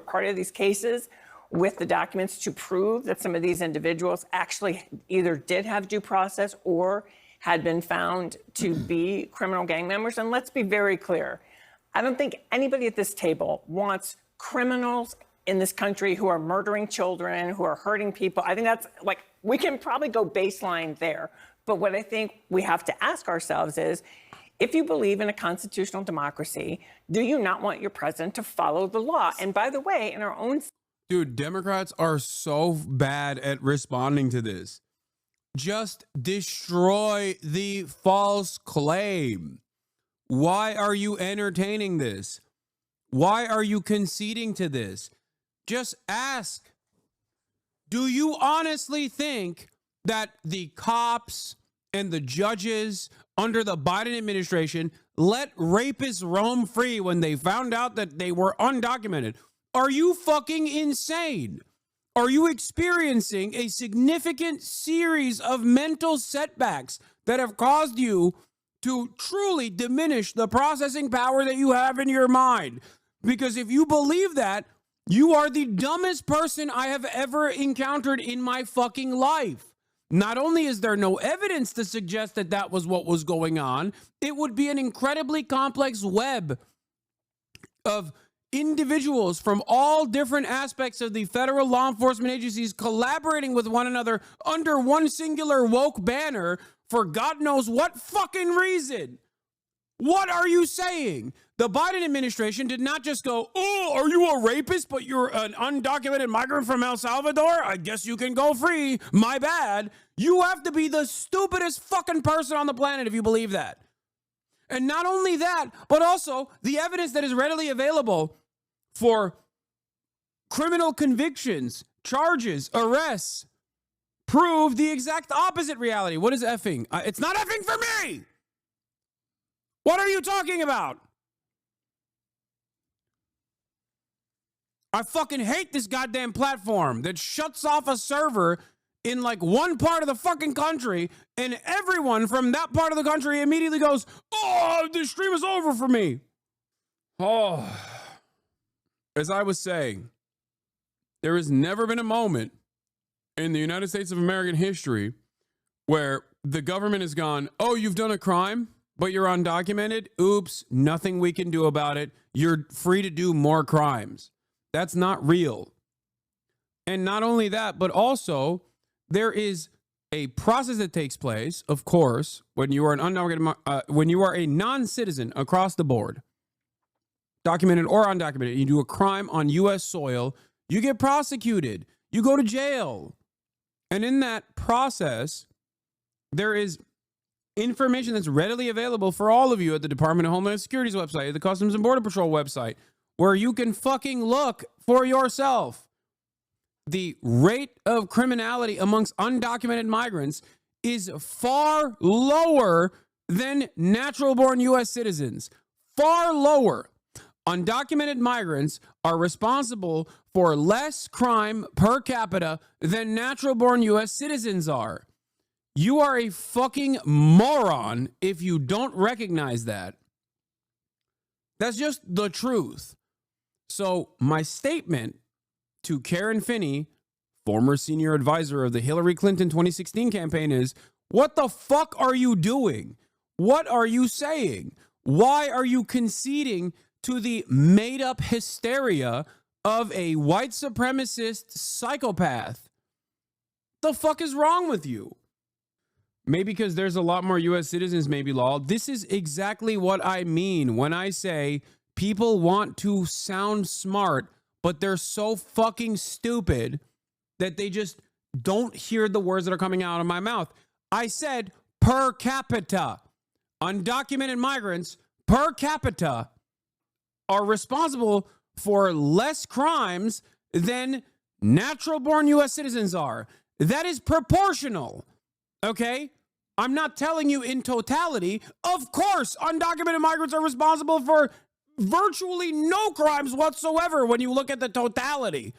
part of these cases with the documents to prove that some of these individuals actually either did have due process or had been found to be criminal gang members. And let's be very clear. I don't think anybody at this table wants criminals in this country who are murdering children, who are hurting people. I think that's like, we can probably go baseline there. But what I think we have to ask ourselves is, if you believe in a constitutional democracy, do you not want your president to follow the law? And by the way, in our own... Dude, Democrats are so bad at responding to this. Just destroy the false claim. Why are you entertaining this? Why are you conceding to this? Just ask. Do you honestly think that the cops and the judges under the Biden administration let rapists roam free when they found out that they were undocumented? Are you fucking insane? Are you experiencing a significant series of mental setbacks that have caused you to truly diminish the processing power that you have in your mind? Because if you believe that, you are the dumbest person I have ever encountered in my fucking life. Not only is there no evidence to suggest that that was what was going on, it would be an incredibly complex web of individuals from all different aspects of the federal law enforcement agencies collaborating with one another under one singular woke banner for God knows what fucking reason. What are you saying? The Biden administration did not just go, oh, are you a rapist, but you're an undocumented migrant from El Salvador? I guess you can go free. My bad. You have to be the stupidest fucking person on the planet if you believe that. And not only that, but also the evidence that is readily available for criminal convictions, charges, arrests, prove the exact opposite reality. What is effing? It's not effing for me. What are you talking about? I fucking hate this goddamn platform that shuts off a server in like one part of the fucking country, and everyone from that part of the country immediately goes, oh, this stream is over for me. Oh, as I was saying, there has never been a moment in the United States of American history where the government has gone, oh, you've done a crime, but you're undocumented. Oops, nothing we can do about it. You're free to do more crimes. That's not real. And not only that, but also there is a process that takes place, of course, when you are an undocumented, when you are a non-citizen across the board. documented or undocumented, you do a crime on U.S. soil, you get prosecuted. You go to jail. And in that process, there is information that's readily available for all of you at the Department of Homeland Security's website, at the Customs and Border Patrol website, where you can fucking look for yourself. The rate of criminality amongst undocumented migrants is far lower than natural-born U.S. citizens. Far lower. Undocumented migrants are responsible for less crime per capita than natural-born U.S. citizens are. You are a fucking moron if you don't recognize that. That's just the truth. So my statement to Karen Finney, former senior advisor of the Hillary Clinton 2016 campaign, is, what the fuck are you doing? What are you saying? Why are you conceding to the made-up hysteria of a white supremacist psychopath? The fuck is wrong with you? Maybe because there's a lot more U.S. citizens, maybe, Law. This is exactly what I mean when I say people want to sound smart, but they're so fucking stupid that they just don't hear the words that are coming out of my mouth. I said per capita. Undocumented migrants per capita are responsible for less crimes than natural-born U.S. citizens are. That is proportional, okay? I'm not telling you in totality. Of course, undocumented migrants are responsible for virtually no crimes whatsoever when you look at the totality.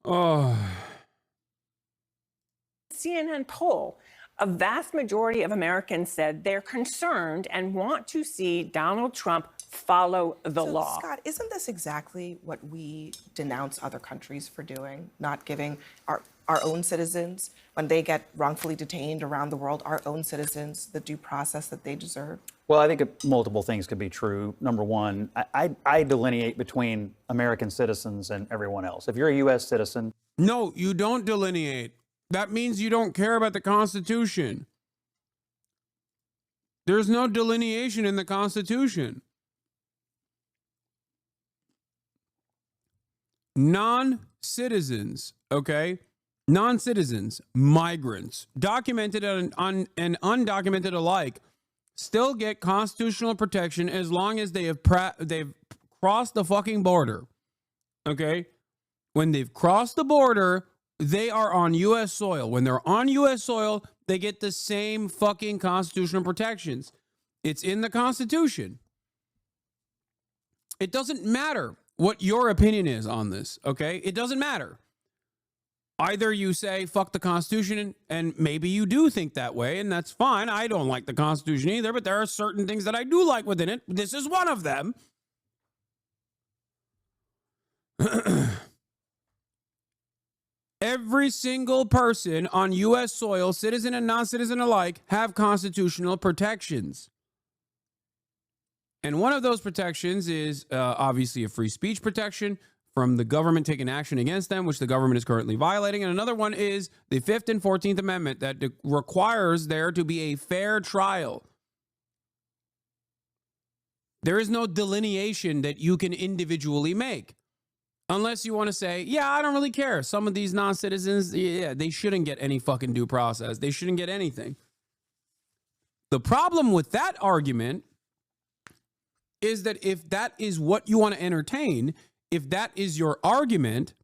Oh. CNN poll, a vast majority of Americans said they're concerned and want to see Donald Trump follow the law. Scott, isn't this exactly what we denounce other countries for doing? Not giving our own citizens, when they get wrongfully detained around the world, our own citizens the due process that they deserve? Well, I think multiple things could be true. Number one, I delineate between American citizens and everyone else. If you're a U.S. citizen. No, you don't delineate. That means you don't care about the Constitution. There's no delineation in the Constitution. Non-citizens, okay? Non-citizens, migrants, documented and undocumented alike, still get constitutional protection as long as they've crossed the fucking border, okay? When they've crossed the border, they are on U.S. soil. When they're on U.S. soil, they get the same fucking constitutional protections. It's in the Constitution. It doesn't matter what your opinion is on this, okay? It doesn't matter. Either you say, fuck the Constitution, and maybe you do think that way, and that's fine. I don't like the Constitution either, but there are certain things that I do like within it. This is one of them. Every single person on U.S. soil, citizen and non-citizen alike, have constitutional protections. And one of those protections is obviously a free speech protection from the government taking action against them, which the government is currently violating. And another one is the 5th and 14th Amendment that requires there to be a fair trial. There is no delineation that you can individually make. Unless you want to say, yeah, I don't really care. Some of these non-citizens, yeah, they shouldn't get any fucking due process. They shouldn't get anything. The problem with that argument is that if that is what you want to entertain, if that is your argument,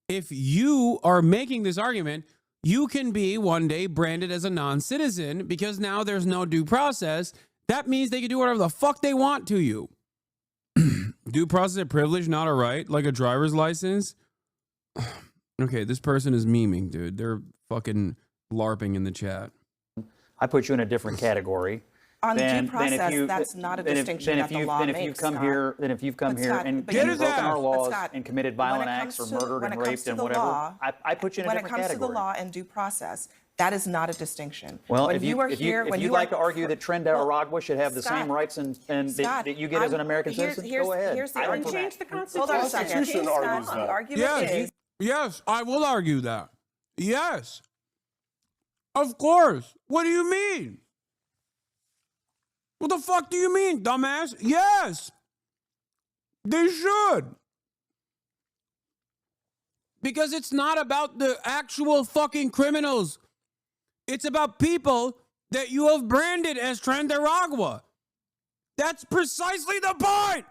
if you are making this argument, you can be one day branded as a non-citizen because now there's no due process. That means they can do whatever the fuck they want to you. Due process of privilege, not a right, like a driver's license. Okay, this person is memeing, dude. They're fucking LARPing in the chat. I put you in a different category. On due process, that's not a distinction that the law makes, If you've come here and you've broken our laws and committed violent acts or murdered and raped and whatever, I put you in a different category. When it comes to the law and due process, That is not a distinction. Well, when if you are here, if when you'd you like are, to argue that Trinidad should have the Scott, same rights and Scott, that you get as an American citizen, go ahead. Here's the I don't argument. change the Hold on a second. Constitution argues Scott, that. the argument is Yes, I will argue that. Yes. Of course. What do you mean? What the fuck do you mean, dumbass? Yes. They should. Because it's not about the actual fucking criminals. It's about people that you have branded as Trinidad. That's precisely the point.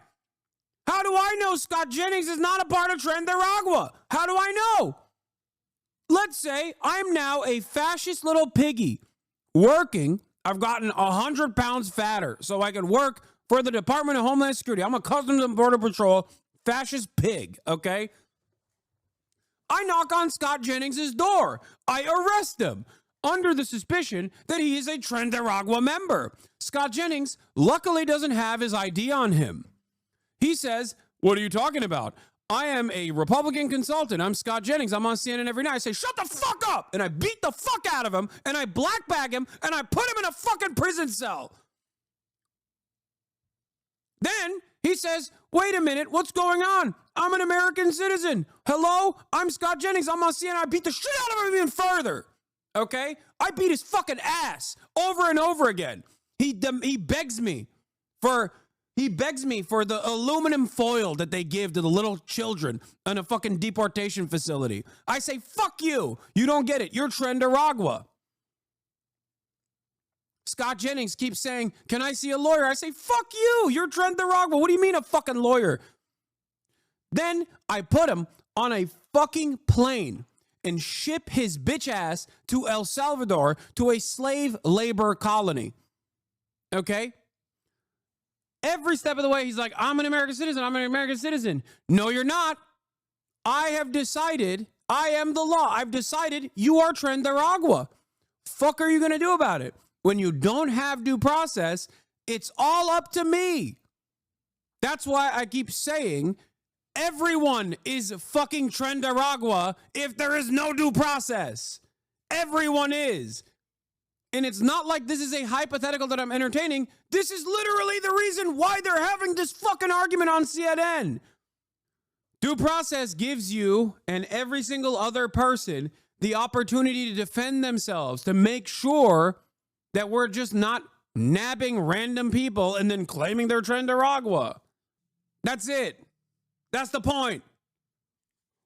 How do I know Scott Jennings is not a part of Trinidad? How do I know? Let's say I'm now a fascist little piggy working. I've gotten 100 pounds fatter so I can work for the Department of Homeland Security. I'm a Customs and Border Patrol fascist pig, okay? I knock on Scott Jennings' door. I arrest him under the suspicion that he is a Trinidad member. Scott Jennings luckily doesn't have his ID on him. He says, "What are you talking about? I am a Republican consultant. I'm Scott Jennings. I'm on CNN every night." I say, "Shut the fuck up!" And I beat the fuck out of him, and I black bag him, and I put him in a fucking prison cell. Then he says, "Wait a minute, what's going on? I'm an American citizen. Hello? I'm Scott Jennings. I'm on CNN. I beat the shit out of him even further." Okay? I beat his fucking ass over and over again. He begs me for the aluminum foil that they give to the little children in a fucking deportation facility. I say, "Fuck you. You don't get it. You're Trinidad." Scott Jennings keeps saying, "Can I see a lawyer?" I say, "Fuck you. You're Trinidad. What do you mean a fucking lawyer?" Then I put him on a fucking plane and ship his bitch ass to El Salvador to a slave labor colony. Okay? Every step of the way, he's like, "I'm an American citizen. I'm an American citizen." No, you're not. I have decided, I am the law. I've decided you are Trinidad. Fuck are you going to do about it? When you don't have due process, it's all up to me. That's why I keep saying everyone is fucking Trinidad if there is no due process. Everyone is. And it's not like this is a hypothetical that I'm entertaining. This is literally the reason why they're having this fucking argument on CNN. Due process gives you and every single other person the opportunity to defend themselves, to make sure that we're just not nabbing random people and then claiming they're Trinidad. That's it. That's the point.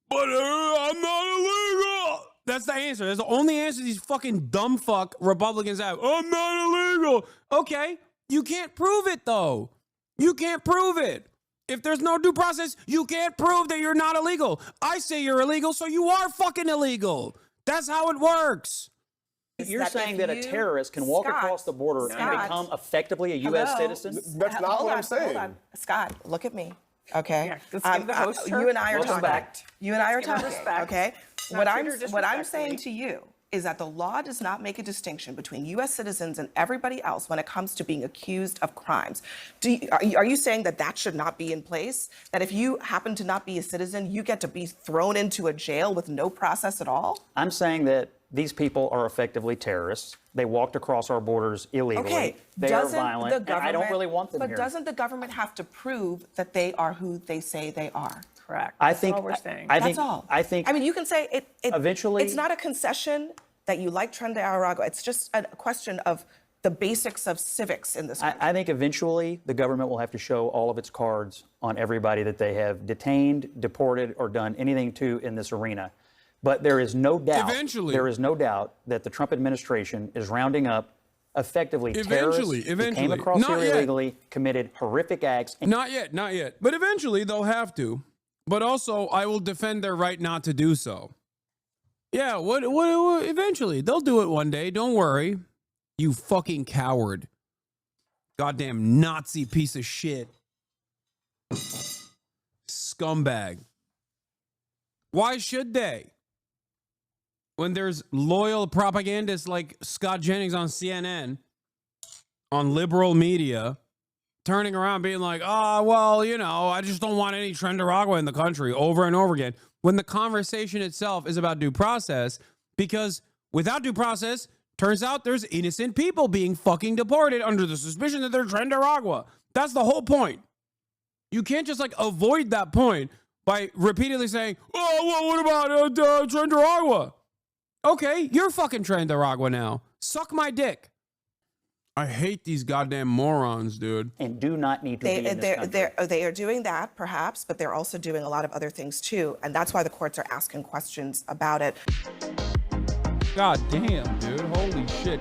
But I'm not illegal. That's the answer. That's the only answer these fucking dumb fuck Republicans have. "I'm not illegal." Okay, you can't prove it though. You can't prove it. If there's no due process, you can't prove that you're not illegal. I say you're illegal, so you are fucking illegal. That's how it works. You're saying that a terrorist can walk across the border and become effectively a U.S. citizen? That's not what I'm saying. Hold on. Scott, look at me. Okay. Yeah, let's give the host you and I are talking. respect. You and I are Let's give talking. respect. Okay. Not What treat her I'm saying disrespectfully. to you is that the law does not make a distinction between U.S. citizens and everybody else when it comes to being accused of crimes. Are you saying that that should not be in place? That if you happen to not be a citizen, you get to be thrown into a jail with no process at all? I'm saying that these people are effectively terrorists. They walked across our borders illegally. Okay. They are violent, and I don't really want them but here. But doesn't the government have to prove that they are who they say they are? Correct. I That's think all we're saying. That's all. I think. I mean, you can say it. Eventually, it's not a concession that you like Trinidad. It's just a question of the basics of civics in this country. I think eventually the government will have to show all of its cards on everybody that they have detained, deported, or done anything to in this arena. But there is no doubt. There is no doubt that the Trump administration is rounding up effectively terrorists who came across here illegally, committed horrific acts. Not yet. But eventually they'll have to. But also, I will defend their right not to do so. Yeah, what eventually. They'll do it one day. Don't worry. You fucking coward. Goddamn Nazi piece of shit. Scumbag. Why should they? When there's loyal propagandists like Scott Jennings on CNN, on liberal media, turning around being like, "Oh, well, you know, I just don't want any Trinidad in the country," over and over again, when the conversation itself is about due process, because without due process, turns out there's innocent people being fucking deported under the suspicion that they're Nicaragua. That's the whole point. You can't just like avoid that point by repeatedly saying, oh, well, what about Nicaragua? Okay, you're fucking Nicaragua now. Suck my dick. I hate these goddamn morons, dude. And do not need to be in this country. They are doing that, perhaps, but they're also doing a lot of other things, too. And that's why the courts are asking questions about it. God damn, dude. Holy shit.